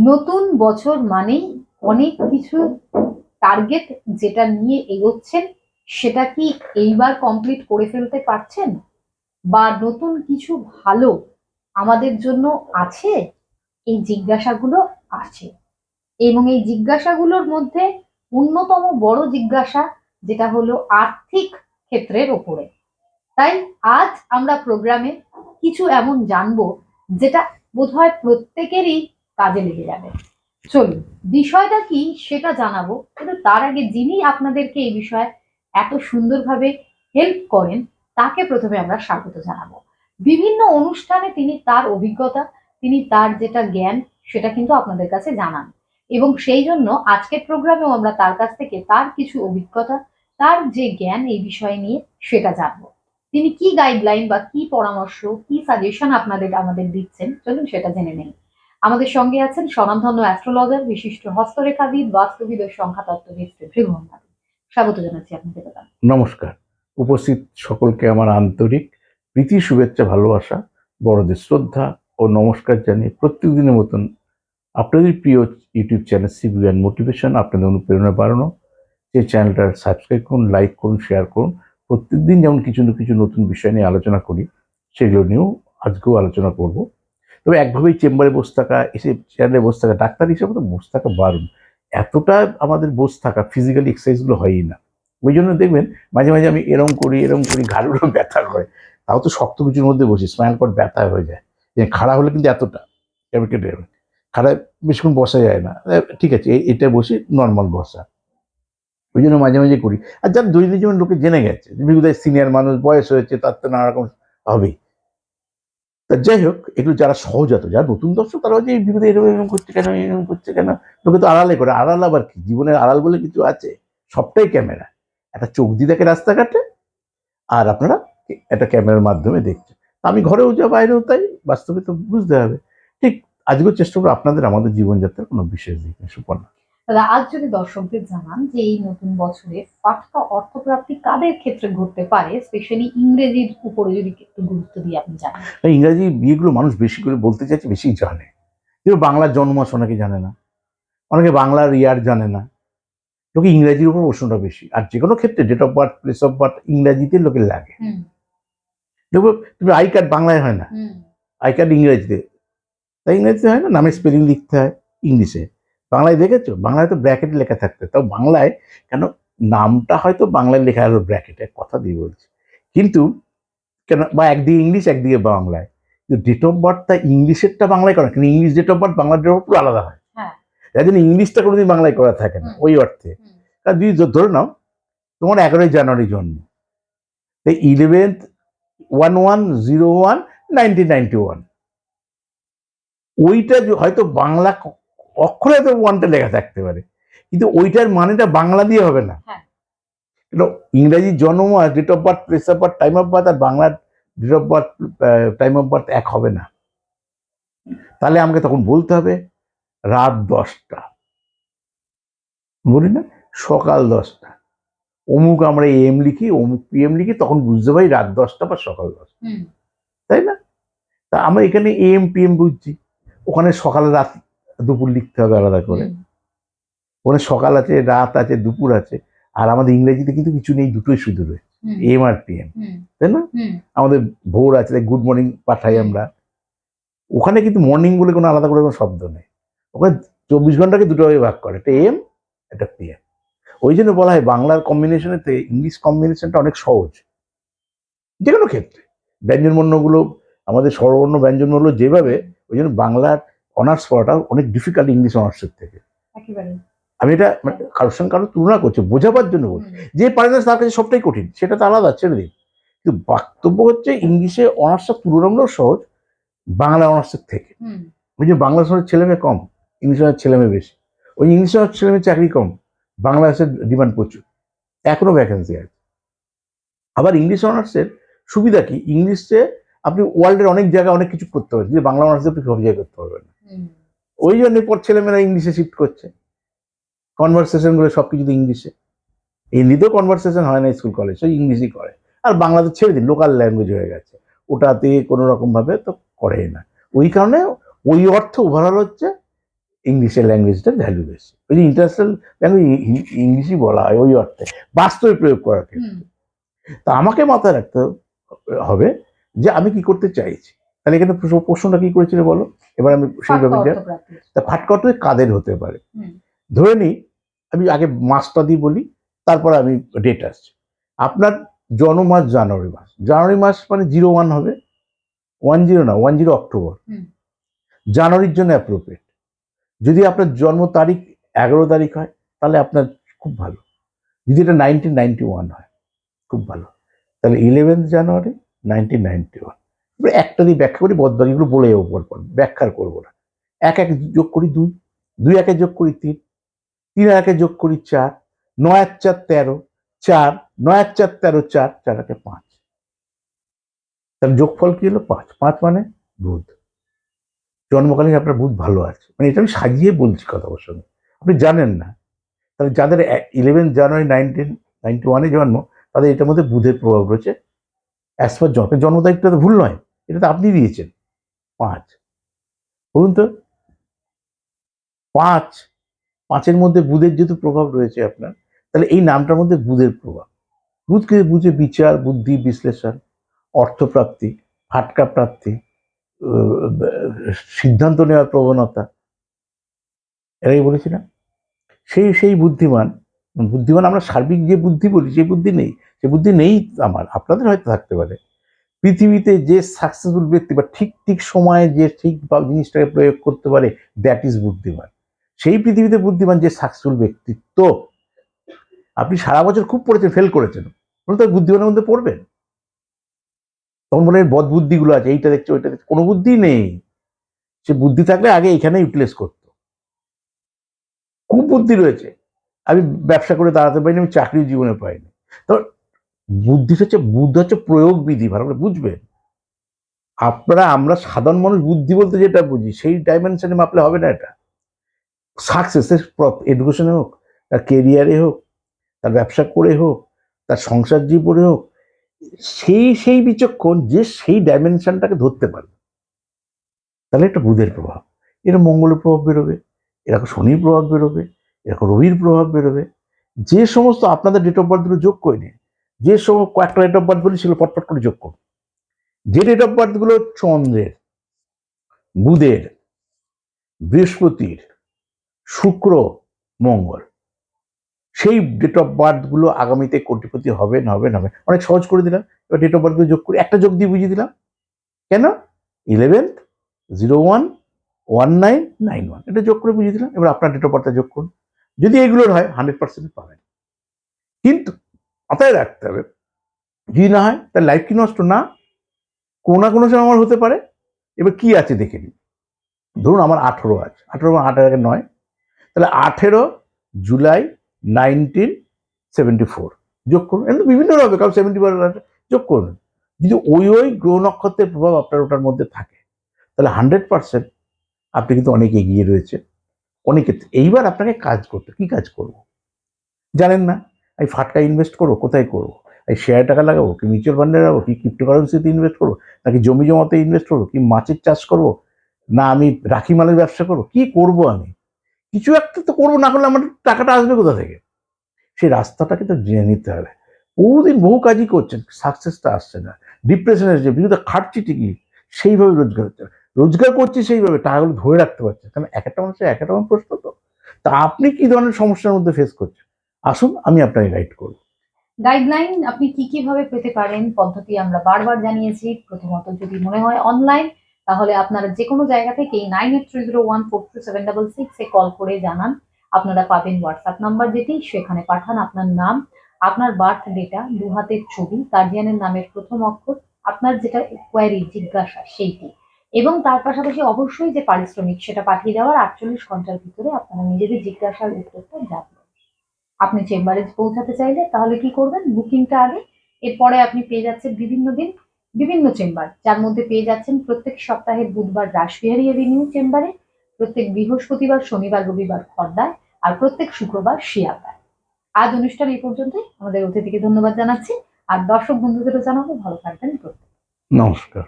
নতুন বছর মানেই অনেক কিছু টার্গেট যেটা নিয়ে এগোচ্ছেন, সেটা কি এইবার কমপ্লিট করে ফেলতে পারছেন? বা নতুন কিছু ভালো আমাদের জন্য আছে? এই জিজ্ঞাসাগুলো আছে, এবং এই জিজ্ঞাসাগুলোর মধ্যে অন্যতম বড় জিজ্ঞাসা যেটা হলো আর্থিক ক্ষেত্রের ওপরে। তাই আজ আমরা প্রোগ্রামে কিছু এমন জানবো যেটা বোধহয় প্রত্যেকেরই কাজে লেগে যাবে। চলুন, বিষয়টা কি সেটা জানাবো, কিন্তু তার আগে যিনি আপনাদেরকে এই বিষয়ে এত সুন্দরভাবে হেল্প করেন তাকে প্রথমে আমরা স্বাগত জানাবো। বিভিন্ন অনুষ্ঠানে তিনি তার অভিজ্ঞতা, তিনি তার যেটা জ্ঞান সেটা কিন্তু আপনাদের কাছে জানান, এবং সেই জন্য আজকের প্রোগ্রামেও আমরা তার কাছ থেকে তার কিছু অভিজ্ঞতা, তার যে জ্ঞান এই বিষয় নিয়ে সেটা জানবো। তিনি কি গাইডলাইন বা কি পরামর্শ, কি সাজেশন আমাদের দিচ্ছেন, চলুন সেটা জেনে নেই। আমাদের সঙ্গে আছেন স্বনামধন্য অ্যাস্ট্রোলজার, বিশিষ্ট হস্তরেখাবিদ, বাস্তুবিদ ও সংখ্যাতত্ত্ববিদ শ্রী ভৃগুমন দাস। স্বাগত জানাচ্ছি আপনাকে দাদা। নমস্কার। উপস্থিত সকলকে আমার আন্তরিক প্রীতি, শুভেচ্ছা, ভালোবাসা, বড়দের শ্রদ্ধা ও নমস্কার জানিয়ে প্রত্যেকদিনের মতন আপনাদের প্রিয় YouTube channel CB and motivation, আপনাদের অনুপ্রেরণা বাড়ানো, সেই চ্যানেলটা সাবস্ক্রাইব করুন, লাইক করুন, শেয়ার করুন। প্রত্যেকদিন যেমন কিছু না কিছু নতুন বিষয় নিয়ে আলোচনা করি, সেগুলো নিয়েও আজকেও আলোচনা করব। তবে একভাবেই চেম্বারে বসে থাকা, এসে চ্যানেলে বসে থাকা, ডাক্তার হিসেবে তো বসে থাকা বারণ। এতটা আমাদের বসে থাকা, ফিজিক্যালি এক্সারসাইজগুলো হয়ই না। ওই জন্য দেখবেন মাঝে মাঝে আমি এরম করি, ঘাড়গুলো ব্যথা করে। তাও তো শক্ত কিছুর মধ্যে বসি, স্পাইনাল কর্ড ব্যথা হয়ে যায়। যে খাড়া হলে কিন্তু এতটা কেটে খাড়ায় বেশিক্ষণ বসা যায় না। ঠিক আছে, এটা বসি, নর্মাল বসা। ওই জন্য মাঝে মাঝে করি। আর যার দৈনন্দিন জীবন লোকে জেনে গেছে, বিহুদায় সিনিয়র মানুষ, বয়স হয়েছে, তার তো নানা রকম হবেই। তা যাই হোক, এগুলো যারা সহজাত, যারা নতুন দর্শক, তারা হচ্ছে এই বিপদে এরকম করছে কেন, এরকম করছে কেন, লোকে তো আড়ালে করে। আড়াল আবার কি, জীবনের আড়াল বলে কিছু আছে? সবটাই ক্যামেরা। একটা চোখ দিয়ে দেখে রাস্তাঘাটে, আর আপনারা একটা ক্যামেরার মাধ্যমে দেখছেন। আমি ঘরেও যা, বাইরেও তাই, বাস্তবে তো বুঝতে হবে। ঠিক আজকেও চেষ্টা করবো আপনাদের আমাদের জীবনযাত্রার কোনো বিশেষ দিক সুপর্ণা। দাদা, আজ যদি দর্শকদের জানান যে এই নতুন বছরে ফাটকা অর্থপ্রাপ্তি কাদের ক্ষেত্রে ঘটতে পারে, স্পেশালি ইংরেজির উপরে যদি একটু গুরুত্ব দিয়ে আপনি জানান। ইংরাজি বিয়েগুলো মানুষ বেশি করে বলতে চাইছে, বেশি জানে। কিন্তু বাংলার জন্মমাস অনেকে জানে না, অনেকে বাংলার ইয়ার জানে না। লোকে ইংরাজির উপর প্রশ্নটা বেশি। আর যে কোনো ক্ষেত্রে date of birth, place of birth ইংরাজিতে লোকের লাগে। দেখো, তুমি আই কার্ড বাংলায় হয় না, আই কার্ড ইংরেজিতে। তাই ইংরেজিতে হয় না, নামের স্পেলিং লিখতে হয় ইংলিশে। বাংলায় দেখেছো, বাংলায় তো ব্র্যাকেটে লেখা থাকতে, তাও বাংলায় কেন? নামটা হয়তো বাংলায় লেখা হলো ব্র্যাকেটে, কথা দিয়ে বলছি। কিন্তু কেন, বা একদিকে ইংলিশ একদিকে বাংলায়, কিন্তু ডেট অফ বার্থটা ইংলিশেরটা বাংলায় করা, কিন্তু ইংলিশ ডেট অফ বার্থ বাংলার ডেট অফ পুরো আলাদা হয়। তাই জন্য ইংলিশটা কোনোদিন বাংলায় করা থাকে না ওই অর্থে। কারণ তুমি ধরে নাও তোমার 11ই জানুয়ারি জন্ম, তাই 11/11/01/1991, ওইটা হয়তো বাংলা অক্ষরে তো ওয়ানটা লেখা থাকতে পারে, কিন্তু ওইটার মানেটা বাংলা দিয়ে হবে না। ইংরাজি জন্ম আর date of birth, place of birth, time of birth আর বাংলার date of birth, time of birth এক হবে না। তাহলে আমাকে তখন বলতে হবে রাত 10টা, বলি না, সকাল 10টা, অমুক আমরা এম লিখি, অমুক পিএম লিখি, তখন বুঝতে পারি রাত 10টা বা সকাল 10টা, তাই না? তা আমরা এখানে এম পিএম বুঝছি, ওখানে সকাল রাত দুপুর লিখতে হবে আলাদা করে। ওখানে সকাল আছে, রাত আছে, দুপুর আছে। আর আমাদের ইংরেজিতে কিন্তু কিছু নেই, দুটোই শুধু রয়েছে, এম আর পিএম, তাই না? আমাদের ভোর আছে, গুড মর্নিং পাঠাই আমরা। ওখানে কিন্তু মর্নিং বলে কোনো আলাদা করে কোনো শব্দ নেই। ওখানে 24 ঘন্টাকে দুটো ভাবে ভাগ করে, একটা এম, একটা পিএম। ওই জন্য বলা হয় বাংলার কম্বিনেশনের থেকে ইংলিশ কম্বিনেশনটা অনেক সহজ যে কোনো ক্ষেত্রে। ব্যঞ্জনবর্ণগুলো, আমাদের স্বরবর্ণ ব্যঞ্জনবর্ণ যেভাবে, ওই জন্য বাংলার অনার্স পড়াটা অনেক ডিফিকাল্ট ইংলিশ অনার্সের থেকে। আমি এটা কারোর সঙ্গে কারোর তুলনা করছি, বোঝাবার জন্য বলছি। যে পারে না তার কাছে সবটাই কঠিন, সেটা তো আলাদা, ছেড়ে দিন। কিন্তু বক্তব্য হচ্ছে ইংলিশে অনার্সটা তুলনামূলক সহজ বাংলা অনার্সের থেকে। ওই যে বাংলা অনার্সের ছেলে মেয়ে কম, ইংলিশ অনার্সের ছেলে মেয়ে বেশি। ওই ইংলিশ অনার্সের ছেলে মেয়ে চাকরি কম, বাংলা অনার্সের ডিমান্ড প্রচুর, এখনো ভ্যাকেন্সি আছে। আবার ইংলিশ অনার্সের সুবিধা কি, ইংলিশে আপনি ওয়ার্ল্ডের অনেক জায়গায় অনেক কিছু করতে পারেন, যে বাংলা অনার্সে আপনি সব জায়গায় করতে পারবেন না। ওই জন্য পর ছেলেমেয়েরা ইংলিশে শিফট করছে, কনভারসেশন গুলো সবকিছু ইংলিশে। হিন্দিতেও কনভারসেশন হয় না স্কুল কলেজ, ওই ইংলিশই করে। আর বাংলাতে ছেড়ে দিন, লোকাল ল্যাঙ্গুয়েজ হয়ে গেছে, ওটাতে কোনো রকম ভাবে তো করেই না। ওই কারণে ওই অর্থ ওভারঅল হচ্ছে ইংলিশের ল্যাঙ্গুয়েজটার ভ্যালু বেশি। ওই যে ইন্টারন্যাশনাল ল্যাঙ্গুয়েজ ইংলিশই বলা হয় ওই অর্থে, বাস্তবে প্রয়োগ করার ক্ষেত্রে। তা আমাকে মাথায় রাখতে হবে যে আমি কি করতে চাইছি। তাহলে এখানে প্রশ্নটা কি করেছিল বলো, এবার আমি সেইভাবে তা ফাটকা অর্থ কাদের হতে পারে। ধরে নিই আমি আগে মাসটা দিয়ে বলি, তারপর আমি ডেট আসছে। আপনার জন্ম মাস জানুয়ারি মাস, জানুয়ারি মাস মানে 01 হবে, 10 না, 10 অক্টোবর, জানুয়ারির জন্য অ্যাপ্রোপ্রিয়েট। যদি আপনার জন্ম তারিখ 11 তারিখ হয় তাহলে আপনার খুব ভালো, যদি এটা 1991 হয় খুব ভালো, তাহলে 11 জানুয়ারি 1991। এবার একটা দিয়ে ব্যাখ্যা করি, বদবাকিগুলো বলে যাবো পরপর, ব্যাখ্যা করবো না। এক যোগ করি 2, 2 একে যোগ করি 3, 3 একে যোগ করি 4, 9 আর 4 13, 4, 9 আর 4 13, 4, 4 একে 5। তাহলে যোগফল কি হলো 5, 5 মানে বুধ। জন্মকালীন আপনার বুধ ভালো আছে, মানে এটা আমি সাজিয়ে বলছি কথা ওর সঙ্গে, আপনি জানেন না। তাহলে যাদের 11 জানুয়ারি 1991 জন্ম, তাদের এটার মধ্যে বুধের প্রভাব রয়েছে। অ্যাজ পার জন্ম তারিখটা তো ভুল নয়, এটা তো আপনি দিয়েছেন 5। বলুন তো 5, 5-এর মধ্যে বুধের যেহেতু প্রভাব রয়েছে আপনার, তাহলে এই নামটার মধ্যে বুধের প্রভাব। বুধকে বুঝে বিচার, বুদ্ধি, বিশ্লেষণ, অর্থপ্রাপ্তি, ফাটকা প্রাপ্তি, সিদ্ধান্ত নেওয়ার প্রবণতা, এরাই বলেছি না। সেই বুদ্ধিমান, বুদ্ধিমান আমরা সার্বিক যে বুদ্ধি বলি সেই বুদ্ধি নেই, সে বুদ্ধি নেই আমার, আপনাদের হয়তো থাকতে পারে। পৃথিবীতে যে সাকসেসফুল ব্যক্তি বা ঠিক ঠিক সময়ে যে ঠিক জিনিসটাকে প্রয়োগ করতে পারে, দ্যাট ইজ বুদ্ধিমান। সেই পৃথিবীতে বুদ্ধিমান যে সাকসেসফুল ব্যক্তিত্ব। আপনি সারা বছর খুব পড়েছেন, ফেল করেছেন, তো বুদ্ধিমানের মধ্যে পড়বেন? তখন বলে বদ বুদ্ধিগুলো আছে, এইটা দেখছে ওইটা দেখছে, কোনো বুদ্ধি নেই। সে বুদ্ধি থাকলে আগে এখানে ইউটিলাইজ করতো। খুব বুদ্ধি রয়েছে, আমি ব্যবসা করে দাঁড়াতে পারিনি, আমি চাকরি জীবনে পাইনি। তো বুদ্ধিটা হচ্ছে, বুদ্ধ হচ্ছে প্রয়োগ বিধি, ভালো করে বুঝবেন। আমরা সাধারণ মানুষ বুদ্ধি বলতে যেটা বুঝি সেই ডাইমেনশনে মাপলে হবে না। এটা সাকসেসের এডুকেশনে হোক, তার কেরিয়ারে হোক, তার ব্যবসা করে হোক, তার সংসার জীবনে হোক, সেই বিচক্ষণ যে সেই ডাইমেনশনটাকে ধরতে পারবে, তাহলে এটা বুধের প্রভাব। এরকম মঙ্গলের প্রভাব বেরোবে, এরকম শনির প্রভাব বেরোবে, এরকম রবির প্রভাব বেরোবে। যে সমস্ত আপনাদের ডেট অফ বার্থগুলো যোগ করে নিন, যে সমস্ত কয়েকটা ডেট অফ বার্থ বলি সেগুলো পটপট করে যোগ করুন। যে ডেট অফ বার্থগুলো চন্দ্রের, বুধের, বৃহস্পতির, শুক্র, মঙ্গল, সেই ডেট অফ বার্থগুলো আগামীতে কোটিপতি হবেন হবেন হবেন। অনেক সহজ করে দিলাম। এবার ডেট অফ বার্থগুলো যোগ করি, একটা যোগ দিয়ে বুঝিয়ে দিলাম। কেন? 11th 01 1991, এটা যোগ করে বুঝিয়ে দিলাম। এবার আপনার ডেট অফ বার্থটা যোগ করুন, যদি এগুলোর হয় 100% পাবেন। কিন্তু মাথায় রাখতে হবে, যদি না হয় তার লাইফ কি নষ্ট? না, কোনো না কোনো সময় আমার হতে পারে। এবার কি আছে দেখে নিন। ধরুন আমার 18 আছে, 18 8 আগে 9, তাহলে 18 জুলাই 1974 যোগ করুন। এমনি বিভিন্ন হবে, কারণ 70 যোগ করুন। যদি ওই গ্রহ নক্ষত্রের প্রভাব আপনার ওটার মধ্যে থাকে, তাহলে 100% আপনি কিন্তু অনেক এগিয়ে রয়েছে অনেক ক্ষেত্রে। এইবার আপনাকে কাজ করতে, কি কাজ করব জানেন না। আমি ফাটকা ইনভেস্ট করবো, কোথায় করবো? এই শেয়ার টাকা লাগাবো, কি মিউচুয়াল ফান্ডে লাগাবো, কি ক্রিপ্টোকারেন্সিতে ইনভেস্ট করবো, নাকি জমি জমাতে ইনভেস্ট করবো, কি মাছের চাষ করবো, না আমি রাখি মালের ব্যবসা করবো, কি করবো? আমি কিছু একটা তো করবো, না করলে আমার টাকাটা আসবে কোথা থেকে? সেই রাস্তাটাকে তো জেনে নিতে হবে। বহুদিন বহু কাজই করছেন, সাকসেসটা আসছে না, ডিপ্রেশনে এসেছে, বিরুদ্ধে খাটছি ঠিকই, সেইভাবে রোজগার হচ্ছে, রোজগার করছি সেইভাবে, টাকাগুলো ধরে রাখতে পারছে, কারণ এক একটা মানুষের এক একটা প্রশ্ন তো। তা আপনি কি ধরনের সমস্যার মধ্যে ফেস করছেন, আসুন আমি আপনাকে গাইড করব। গাইডলাইন আপনি কি কিভাবে পেতে পারেন পদ্ধতি আমরা বারবার জানিয়েছি। প্রথমত যদি মনে হয় অনলাইন, তাহলে আপনারা যে কোনো জায়গা থেকেই 9830142766 এ কল করে জানান। আপনারা পাবেন হোয়াটসঅ্যাপ নাম্বার, যেটি সেখানে পাঠান আপনার নাম, আপনার বার্থ ডেটা, 2 হাতের ছবি, গার্জিয়ানের নামের প্রথম অক্ষর, আপনার যেটা কোয়ারি জিজ্ঞাসা সেইটি, এবং তার পাশাপাশি অবশ্যই যে পারিশ্রমিক সেটা পাঠিয়ে দেওয়ার 48 ঘন্টার ভিতরে আপনারা নিজেদের জিজ্ঞাসার উত্তরটা জানবেন। আপনি চেম্বারে পৌঁছাতে চাইলে তাহলে কি করবেন, বুকিংটা আগে, এরপরে আপনি পেয়ে যাচ্ছেন বিভিন্ন দিন বিভিন্ন চেম্বার, যার মধ্যে পেয়ে যাচ্ছেন প্রত্যেক সপ্তাহের বুধবার রাসবিহারী এভিনিউ চেম্বারে, প্রত্যেক বৃহস্পতিবার, শনিবার, রবিবার খড়দায়, আর প্রত্যেক শুক্রবার শিয়ালদায়। আজ অনুষ্ঠান এই পর্যন্তই। আমাদের অতিথিকে ধন্যবাদ জানাচ্ছি, আর দর্শক বন্ধুদেরও জানাবো ভালো থাকবেন প্রত্যেক। নমস্কার।